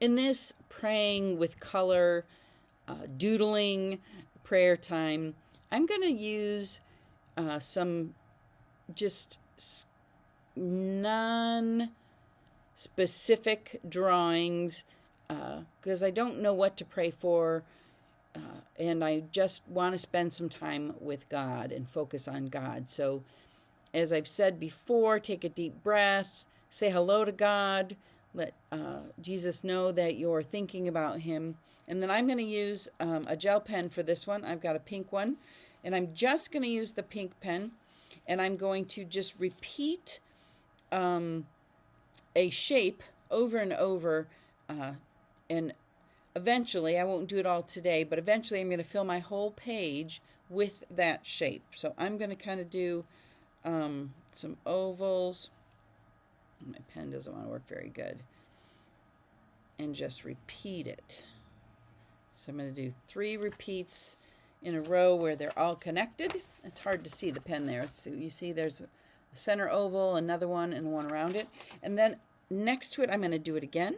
In this praying with color, doodling prayer time, I'm going to use some just non-specific drawings because I don't know what to pray for, and I just want to spend some time with God and focus on God. So, as I've said before, take a deep breath, say hello to God, let Jesus know that you're thinking about him. And then I'm going to use a gel pen for this one. I've got a pink one, and I'm just going to use the pink pen, and I'm going to just repeat a shape over and over, and eventually, I won't do it all today, but eventually I'm going to fill my whole page with that shape. So I'm going to kind of do some ovals. My pen doesn't want to work very good. And just repeat it. So I'm going to do 3 repeats in a row where they're all connected. It's hard to see the pen there. So you see there's a center oval, another one, and one around it. And then next to it, I'm going to do it again.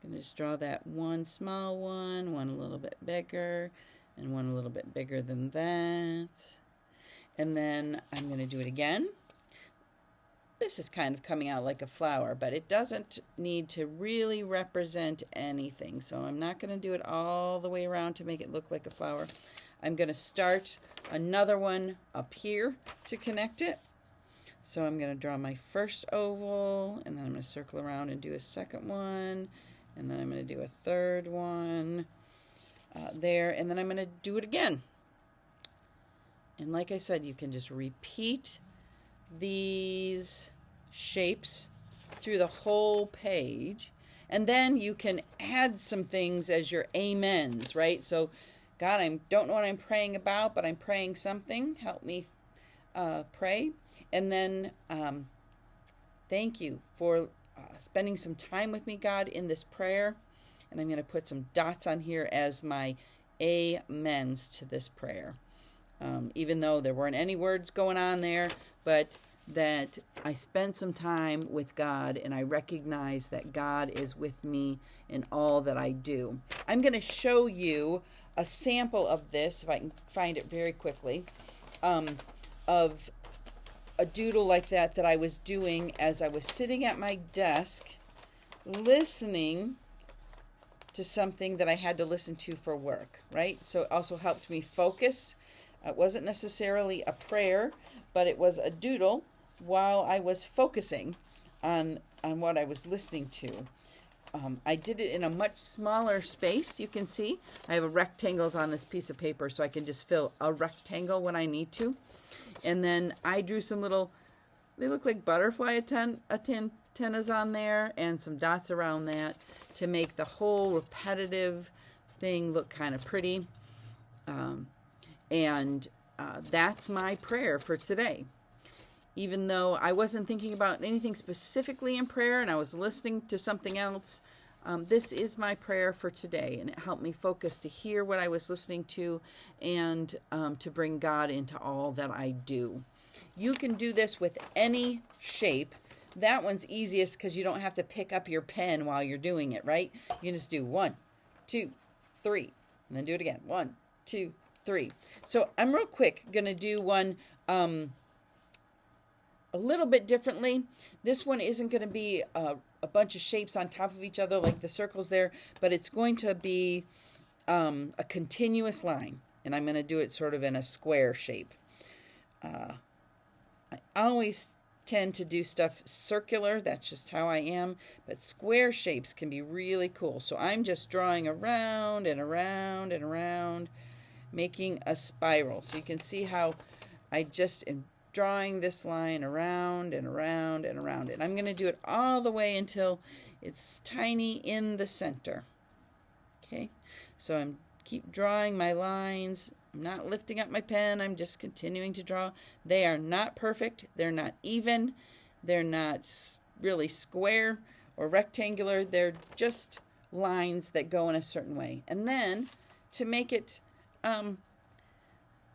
I'm going to just draw that one small one a little bit bigger, and one a little bit bigger than that. And then I'm going to do it again. This is kind of coming out like a flower, but it doesn't need to really represent anything. So I'm not going to do it all the way around to make it look like a flower. I'm going to start another one up here to connect it. So I'm going to draw my first oval, and then I'm going to circle around and do a second one, and then I'm going to do a third one there, and then I'm going to do it again. And like I said, you can just repeat these shapes through the whole page, and then you can add some things as your amens, right? So, God, I don't know what I'm praying about, but I'm praying something. Help me pray. And then thank you for spending some time with me, God, in this prayer. And I'm going to put some dots on here as my amens to this prayer. Even though there weren't any words going on there, but that I spent some time with God, and I recognize that God is with me in all that I do. I'm going to show you a sample of this, if I can find it very quickly, of a doodle like that I was doing as I was sitting at my desk listening to something that I had to listen to for work, right? So it also helped me focus. It wasn't necessarily a prayer, but it was a doodle while I was focusing on what I was listening to. I did it in a much smaller space. You can see I have rectangles on this piece of paper, so I can just fill a rectangle when I need to. And then I drew some little, they look like butterfly antennas on there, and some dots around that to make the whole repetitive thing look kind of pretty. That's my prayer for today. Even though I wasn't thinking about anything specifically in prayer and I was listening to something else, this is my prayer for today, and it helped me focus to hear what I was listening to and to bring God into all that I do. You can do this with any shape. That one's easiest because you don't have to pick up your pen while you're doing it, right? You can just do 1, 2, 3, and then do it again. 1, 2, 3. So I'm real quick going to do one a little bit differently. This one isn't going to be a bunch of shapes on top of each other like the circles there, but it's going to be a continuous line, and I'm going to do it sort of in a square shape. I always tend to do stuff circular. That's just how I am, but square shapes can be really cool. So I'm just drawing around and around and around, making a spiral. So you can see how I just am drawing this line around and around and around. And I'm going to do it all the way until it's tiny in the center. Okay, so I'm keep drawing my lines. I'm not lifting up my pen. I'm just continuing to draw. They are not perfect. They're not even. They're not really square or rectangular. They're just lines that go in a certain way. And then to make it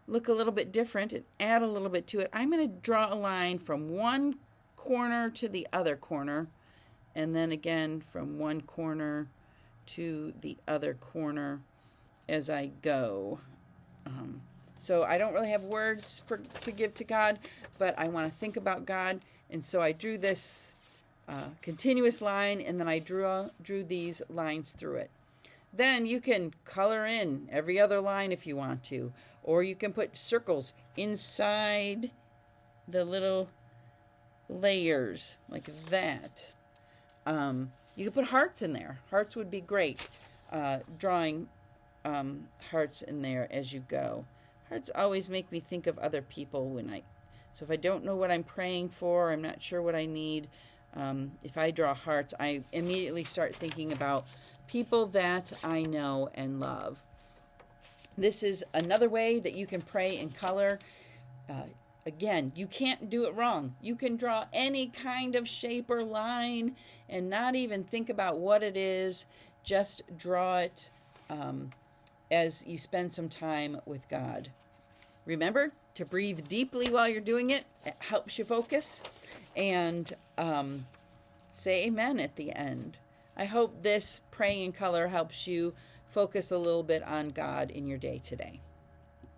look a little bit different and add a little bit to it, I'm going to draw a line from one corner to the other corner and then again from one corner to the other corner as I go. So I don't really have words to give to God, but I want to think about God, and so I drew this continuous line, and then I drew these lines through it. Then you can color in every other line if you want to, or you can put circles inside the little layers like that. You can put hearts in there. Hearts would be great. Drawing hearts in there as you go. Hearts always make me think of other people so if I don't know what I'm praying for, I'm not sure what I need, if I draw hearts, I immediately start thinking about people that I know and love. This is another way that you can pray in color. Again, you can't do it wrong. You can draw any kind of shape or line and not even think about what it is. Just draw it as you spend some time with God. Remember to breathe deeply while you're doing it. It helps you focus. And say amen at the end. I hope this praying in color helps you focus a little bit on God in your day today.